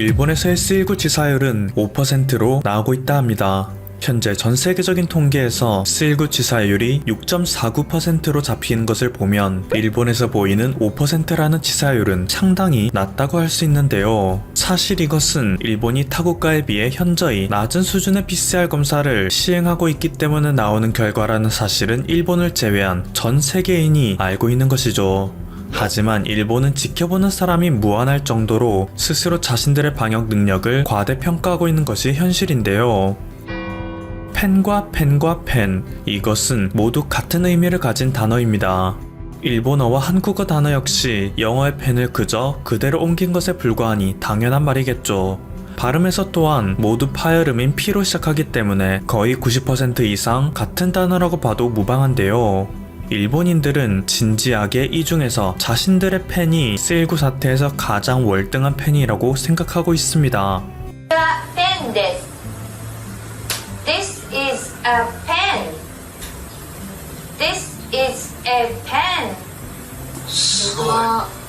일본에서의 C19 치사율은 5%로 나오고 있다 합니다. 현재 전 세계적인 통계에서 C19 치사율이 6.49%로 잡히는 것을 보면 일본에서 보이는 5%라는 치사율은 상당히 낮다고 할 수 있는데요. 사실 이것은 일본이 타국가에 비해 현저히 낮은 수준의 PCR 검사를 시행하고 있기 때문에 나오는 결과라는 사실은 일본을 제외한 전 세계인이 알고 있는 것이죠. 하지만 일본은 지켜보는 사람이 무한할 정도로 스스로 자신들의 방역 능력을 과대평가하고 있는 것이 현실인데요. 펜과 펜, 이것은 모두 같은 의미를 가진 단어입니다. 일본어와 한국어 단어 역시 영어의 펜을 그대로 옮긴 것에 불과하니 당연한 말이겠죠. 발음에서 또한 모두 파열음인 P로 시작하기 때문에 거의 90% 이상 같은 단어라고 봐도 무방한데요. 일본인들은 진지하게 이 중에서 자신들의 펜이 C19 사태에서 가장 월등한 펜이라고 생각하고 있습니다. 펜です. This is a pen. This is a pen. すごい。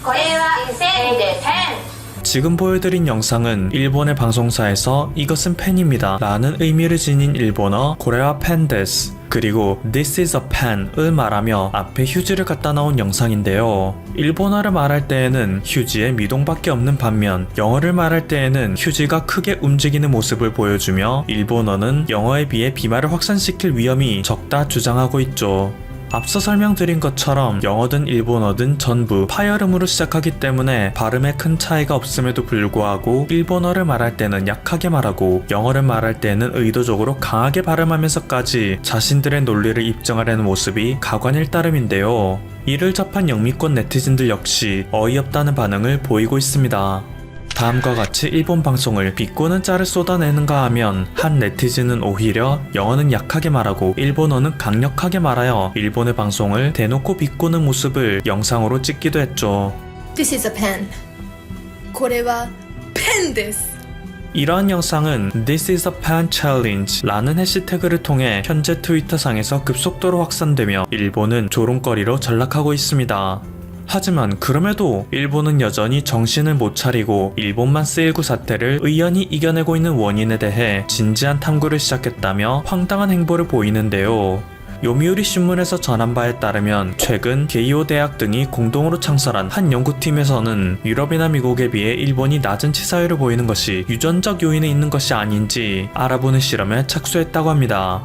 これはペンです. 지금 보여드린 영상은 일본의 방송사에서 이것은 펜입니다 라는 의미를 지닌 일본어 고레와 펜 데스 그리고 This is a pen을 말하며 앞에 휴지를 갖다 놓은 영상인데요. 일본어를 말할 때에는 휴지에 미동밖에 없는 반면 영어를 말할 때에는 휴지가 크게 움직이는 모습을 보여주며 일본어는 영어에 비해 비말을 확산시킬 위험이 적다 주장하고 있죠. 앞서 설명드린 것처럼 영어든 일본어든 전부 파열음으로 시작하기 때문에 발음에 큰 차이가 없음에도 불구하고 일본어를 말할 때는 약하게 말하고 영어를 말할 때는 의도적으로 강하게 발음하면서까지 자신들의 논리를 입증하려는 모습이 가관일 따름인데요. 이를 접한 영미권 네티즌들 역시 어이없다는 반응을 보이고 있습니다. 다음과 같이 일본 방송을 비꼬는 짤을 쏟아내는가 하면 한 네티즌은 오히려 영어는 약하게 말하고 일본어는 강력하게 말하여 일본의 방송을 대놓고 비꼬는 모습을 영상으로 찍기도 했죠. This is a pen. これはペンです. 이러한 영상은 This is a pen challenge 라는 해시태그를 통해 현재 트위터상에서 급속도로 확산되며 일본은 조롱거리로 전락하고 있습니다. 하지만 그럼에도 일본은 여전히 정신을 못 차리고 일본만 C19 사태를 의연히 이겨내고 있는 원인에 대해 진지한 탐구를 시작했다며 황당한 행보를 보이는데요. 요미우리 신문에서 전한 바에 따르면 최근 게이오 대학 등이 공동으로 창설한 한 연구팀에서는 유럽이나 미국에 비해 일본이 낮은 치사율을 보이는 것이 유전적 요인에 있는 것이 아닌지 알아보는 실험에 착수했다고 합니다.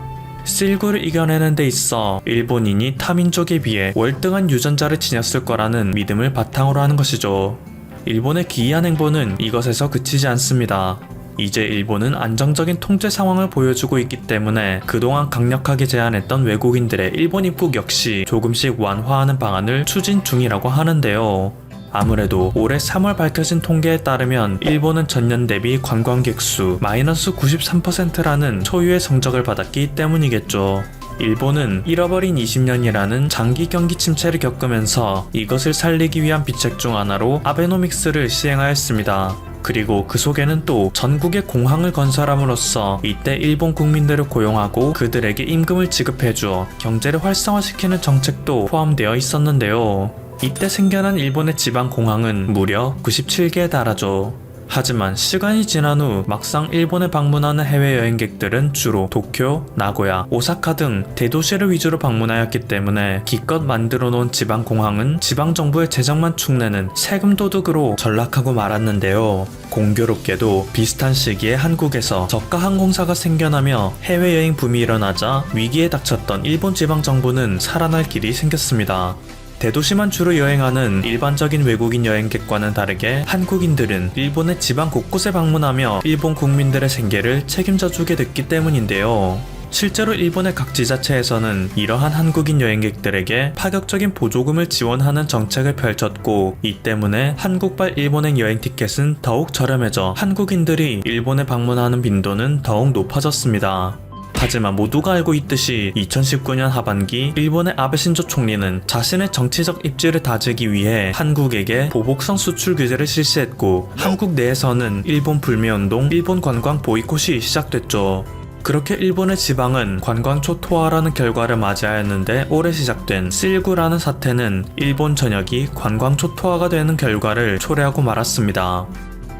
C19를 이겨내는 데 있어 일본인이 타민족에 비해 월등한 유전자를 지녔을 거라는 믿음을 바탕으로 하는 것이죠. 일본의 기이한 행보는 이것에서 그치지 않습니다. 이제 일본은 안정적인 통제 상황을 보여주고 있기 때문에 그동안 강력하게 제한했던 외국인들의 일본 입국 역시 조금씩 완화하는 방안을 추진 중이라고 하는데요. 아무래도 올해 3월 밝혀진 통계에 따르면 일본은 전년 대비 관광객 수 마이너스 93%라는 초유의 성적을 받았기 때문이겠죠. 일본은 잃어버린 20년이라는 장기 경기 침체를 겪으면서 이것을 살리기 위한 비책 중 하나로 아베노믹스를 시행하였습니다. 그리고 그 속에는 또 전국에 공항을 건설함으로써 이때 일본 국민들을 고용하고 그들에게 임금을 지급해주어 경제를 활성화시키는 정책도 포함되어 있었는데요. 이때 생겨난 일본의 지방 공항은 무려 97개에 달하죠. 하지만 시간이 지난 후 막상 일본에 방문하는 해외 여행객들은 주로 도쿄, 나고야, 오사카 등 대도시를 위주로 방문하였기 때문에 기껏 만들어 놓은 지방 공항은 지방 정부의 재정만 축내는 세금 도둑으로 전락하고 말았는데요. 공교롭게도 비슷한 시기에 한국에서 저가 항공사가 생겨나며 해외여행 붐이 일어나자 위기에 닥쳤던 일본 지방 정부는 살아날 길이 생겼습니다. 대도시만 주로 여행하는 일반적인 외국인 여행객과는 다르게 한국인들은 일본의 지방 곳곳에 방문하며 일본 국민들의 생계를 책임져 주게 됐기 때문인데요. 실제로 일본의 각 지자체에서는 이러한 한국인 여행객들에게 파격적인 보조금을 지원하는 정책을 펼쳤고 이 때문에 한국발 일본행 여행 티켓은 더욱 저렴해져 한국인들이 일본에 방문하는 빈도는 더욱 높아졌습니다. 하지만 모두가 알고 있듯이 2019년 하반기 일본의 아베 신조 총리는 자신의 정치적 입지를 다지기 위해 한국에게 보복성 수출 규제를 실시했고 한국 내에서는 일본 불매운동, 일본 관광 보이콧이 시작됐죠. 그렇게 일본의 지방은 관광 초토화라는 결과를 맞이하였는데 올해 시작된 C19라는 사태는 일본 전역이 관광 초토화가 되는 결과를 초래하고 말았습니다.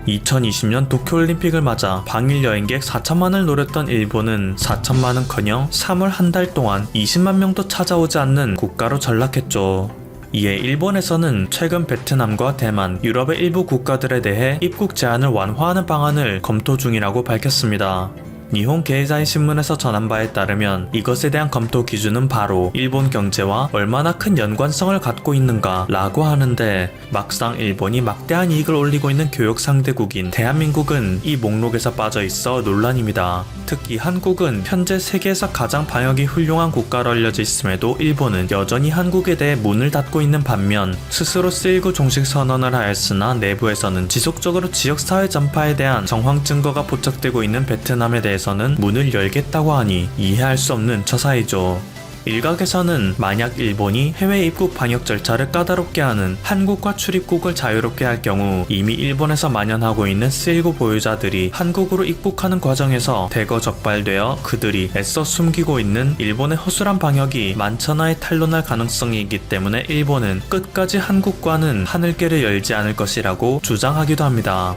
2020년 도쿄올림픽을 맞아 방일 여행객 4천만을 노렸던 일본은 4천만은커녕 3월 한 달 동안 20만 명도 찾아오지 않는 국가로 전락했죠. 이에 일본에서는 최근 베트남과 대만, 유럽의 일부 국가들에 대해 입국 제한을 완화하는 방안을 검토 중이라고 밝혔습니다. 니혼 게이자이 신문에서 전한 바에 따르면 이것에 대한 검토 기준은 바로 일본 경제와 얼마나 큰 연관성을 갖고 있는가 라고 하는데, 막상 일본이 막대한 이익을 올리고 있는 교역 상대국인 대한민국은 이 목록에서 빠져 있어 논란입니다. 특히 한국은 현재 세계에서 가장 방역이 훌륭한 국가로 알려져 있음에도 일본은 여전히 한국에 대해 문을 닫고 있는 반면, 스스로 시19 종식 선언을 하였으나 내부에서는 지속적으로 지역사회 전파에 대한 정황 증거가 포착되고 있는 베트남에 대해 에서는 문을 열겠다고 하니 이해할 수 없는 처사이죠. 일각에서는 만약 일본이 해외 입국 방역 절차를 까다롭게 하는 한국과 출입국을 자유롭게 할 경우 이미 일본에서 만연하고 있는 시19 보유자들이 한국으로 입국하는 과정에서 대거 적발되어 그들이 애써 숨기고 있는 일본의 허술한 방역이 만천하에 탄로날 가능성이 있기 때문에 일본은 끝까지 한국과는 하늘길을 열지 않을 것이라고 주장하기도 합니다.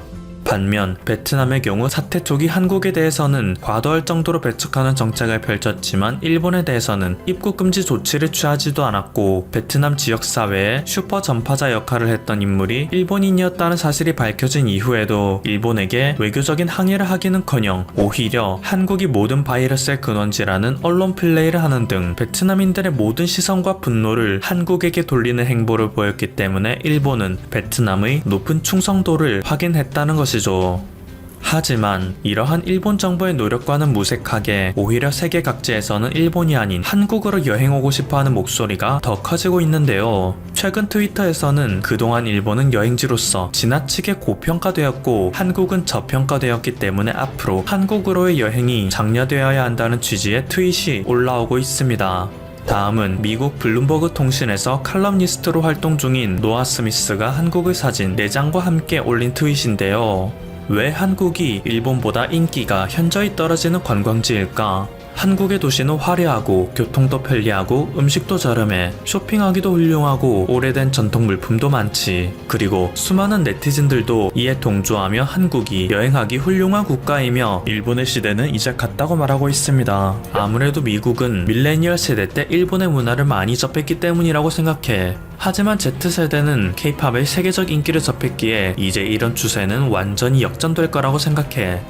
반면 베트남의 경우 사태 초기 한국에 대해서는 과도할 정도로 배척하는 정책을 펼쳤지만 일본에 대해서는 입국 금지 조치를 취하지도 않았고, 베트남 지역사회에 슈퍼 전파자 역할을 했던 인물이 일본인이었다는 사실이 밝혀진 이후에도 일본에게 외교적인 항의를 하기는커녕 오히려 한국이 모든 바이러스의 근원지라는 언론 플레이를 하는 등 베트남인들의 모든 시선과 분노를 한국에게 돌리는 행보를 보였기 때문에 일본은 베트남의 높은 충성도를 확인했다는 것이죠. 하지만 이러한 일본 정부의 노력과는 무색하게 오히려 세계 각지에서는 일본이 아닌 한국으로 여행 오고 싶어하는 목소리가 더 커지고 있는데요. 최근 트위터에서는 그동안 일본은 여행지로서 지나치게 고평가되었고 한국은 저평가되었기 때문에 앞으로 한국으로의 여행이 장려되어야 한다는 취지의 트윗이 올라오고 있습니다. 다음은 미국 블룸버그 통신에서 칼럼니스트로 활동 중인 노아 스미스가 한국의 사진 4장과 함께 올린 트윗인데요. 왜 한국이 일본보다 인기가 현저히 떨어지는 관광지일까? 한국의 도시는 화려하고 교통도 편리하고 음식도 저렴해, 쇼핑하기도 훌륭하고 오래된 전통 물품도 많지. 그리고 수많은 네티즌들도 이에 동조하며 한국이 여행하기 훌륭한 국가이며 일본의 시대는 이제 갔다고 말하고 있습니다. 아무래도 미국은 밀레니얼 세대 때 일본의 문화를 많이 접했기 때문이라고 생각해. 하지만 Z세대는 K-팝의 세계적 인기를 접했기에 이제 이런 추세는 완전히 역전될 거라고 생각해.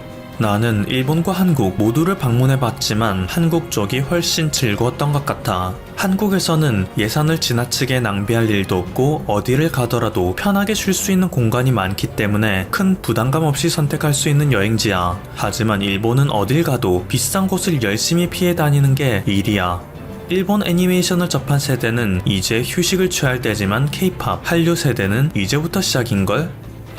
나는 일본과 한국 모두를 방문해봤지만 한국 쪽이 훨씬 즐거웠던 것 같아. 한국에서는 예산을 지나치게 낭비할 일도 없고 어디를 가더라도 편하게 쉴 수 있는 공간이 많기 때문에 큰 부담감 없이 선택할 수 있는 여행지야. 하지만 일본은 어딜 가도 비싼 곳을 열심히 피해 다니는 게 일이야. 일본 애니메이션을 접한 세대는 이제 휴식을 취할 때지만 K-팝, 한류 세대는 이제부터 시작인걸?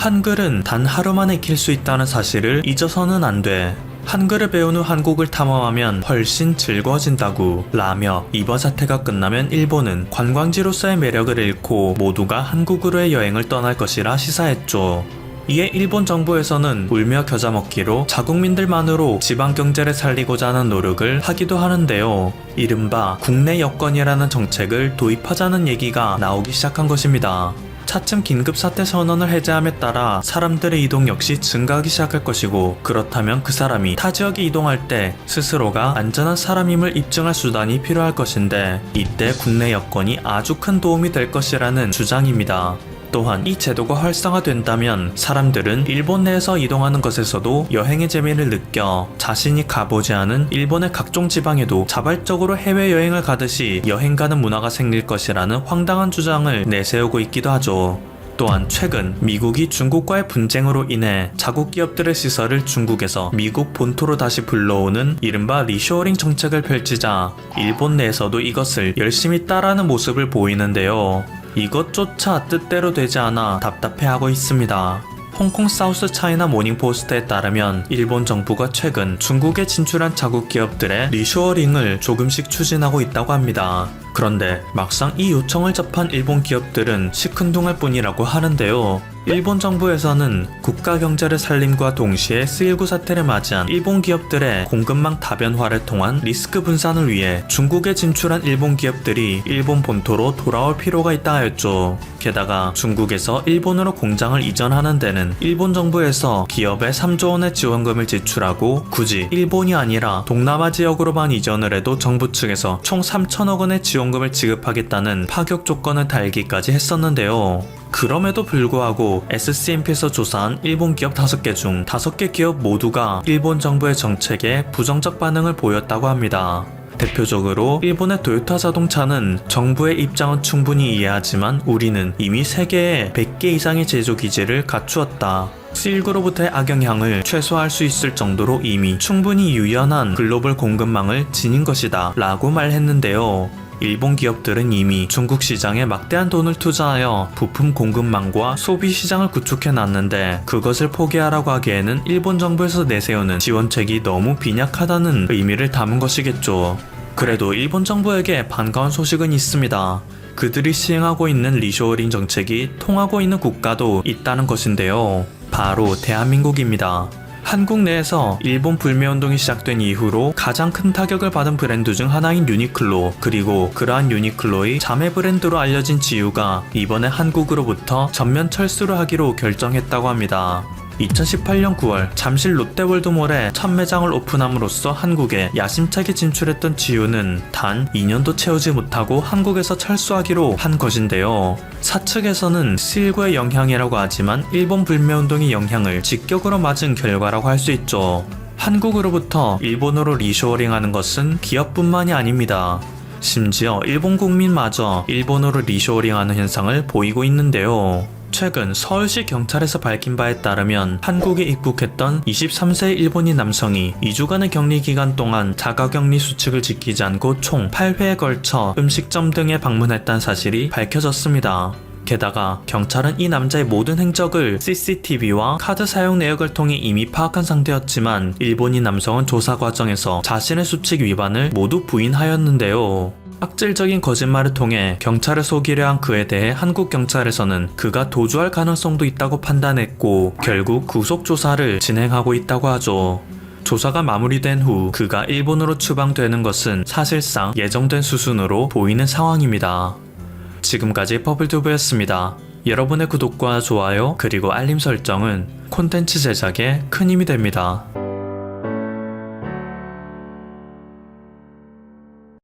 한글은 단 하루 만에 익힐 수 있다는 사실을 잊어서는 안 돼. 한글을 배운 후 한국을 탐험하면 훨씬 즐거워진다고 라며 이번 사태가 끝나면 일본은 관광지로서의 매력을 잃고 모두가 한국으로의 여행을 떠날 것이라 시사했죠. 이에 일본 정부에서는 울며 겨자 먹기로 자국민들만으로 지방 경제를 살리고자 하는 노력을 하기도 하는데요. 이른바 국내 여권이라는 정책을 도입하자는 얘기가 나오기 시작한 것입니다. 차츰 긴급사태 선언을 해제함에 따라 사람들의 이동 역시 증가하기 시작할 것이고, 그렇다면 그 사람이 타 지역에 이동할 때 스스로가 안전한 사람임을 입증할 수단이 필요할 것인데, 이때 국내 여권이 아주 큰 도움이 될 것이라는 주장입니다. 또한 이 제도가 활성화된다면 사람들은 일본 내에서 이동하는 것에서도 여행의 재미를 느껴 자신이 가보지 않은 일본의 각종 지방에도 자발적으로 해외여행을 가듯이 여행 가는 문화가 생길 것이라는 황당한 주장을 내세우고 있기도 하죠. 또한 최근 미국이 중국과의 분쟁으로 인해 자국 기업들의 시설을 중국에서 미국 본토로 다시 불러오는 이른바 리쇼어링 정책을 펼치자 일본 내에서도 이것을 열심히 따라하는 모습을 보이는데요. 이것조차 뜻대로 되지 않아 답답해하고 있습니다. 홍콩 사우스 차이나 모닝포스트에 따르면 일본 정부가 최근 중국에 진출한 자국 기업들의 리쇼어링을 조금씩 추진하고 있다고 합니다. 그런데 막상 이 요청을 접한 일본 기업들은 시큰둥할 뿐이라고 하는데요. 일본 정부에서는 국가 경제를 살림과 동시에 스일구 사태를 맞이한 일본 기업들의 공급망 다변화를 통한 리스크 분산을 위해 중국에 진출한 일본 기업들이 일본 본토로 돌아올 필요가 있다 하였죠. 게다가 중국에서 일본으로 공장을 이전하는 데는 일본 정부에서 기업에 3조 원의 지원금을 지출하고 굳이 일본이 아니라 동남아 지역으로만 이전을 해도 정부 측에서 총 3천억 원의 지원금을 지급하겠다는 파격 조건을 달기까지 했었는데요. 그럼에도 불구하고 SCMP에서 조사한 일본 기업 5개 중 5개 기업 모두가 일본 정부의 정책에 부정적 반응을 보였다고 합니다. 대표적으로 일본의 토요타 자동차는 정부의 입장은 충분히 이해하지만 우리는 이미 세계에 100개 이상의 제조 기지를 갖추었다. 스일구로부터의 악영향을 최소화할 수 있을 정도로 이미 충분히 유연한 글로벌 공급망을 지닌 것이다 라고 말했는데요. 일본 기업들은 이미 중국 시장에 막대한 돈을 투자하여 부품 공급망과 소비 시장을 구축해놨는데 그것을 포기하라고 하기에는 일본 정부에서 내세우는 지원책이 너무 빈약하다는 의미를 담은 것이겠죠. 그래도 일본 정부에게 반가운 소식은 있습니다. 그들이 시행하고 있는 리쇼어링 정책이 통하고 있는 국가도 있다는 것인데요. 바로 대한민국입니다. 한국 내에서 일본 불매운동이 시작된 이후로 가장 큰 타격을 받은 브랜드 중 하나인 유니클로, 그리고 그러한 유니클로의 자매 브랜드로 알려진 지유가 이번에 한국으로부터 전면 철수를 하기로 결정했다고 합니다. 2018년 9월 잠실 롯데월드몰에 첫 매장을 오픈함으로써 한국에 야심차게 진출했던 지유는 단 2년도 채우지 못하고 한국에서 철수하기로 한 것인데요. 사측에서는 스일구의 영향이라고 하지만 일본 불매운동의 영향을 직격으로 맞은 결과라고 할 수 있죠. 한국으로부터 일본으로 리쇼어링하는 것은 기업뿐만이 아닙니다. 심지어 일본 국민마저 일본으로 리쇼어링하는 현상을 보이고 있는데요. 최근 서울시 경찰에서 밝힌 바에 따르면 한국에 입국했던 23세의 일본인 남성이 2주간의 격리 기간 동안 자가격리 수칙을 지키지 않고 총 8회에 걸쳐 음식점 등에 방문했다는 사실이 밝혀졌습니다. 게다가 경찰은 이 남자의 모든 행적을 CCTV와 카드 사용 내역을 통해 이미 파악한 상태였지만 일본인 남성은 조사 과정에서 자신의 수칙 위반을 모두 부인하였는데요. 악질적인 거짓말을 통해 경찰을 속이려 한 그에 대해 한국 경찰에서는 그가 도주할 가능성도 있다고 판단했고 결국 구속 조사를 진행하고 있다고 하죠. 조사가 마무리된 후 그가 일본으로 추방되는 것은 사실상 예정된 수순으로 보이는 상황입니다. 지금까지 퍼블튜브였습니다. 여러분의 구독과 좋아요 그리고 알림 설정은 콘텐츠 제작에 큰 힘이 됩니다.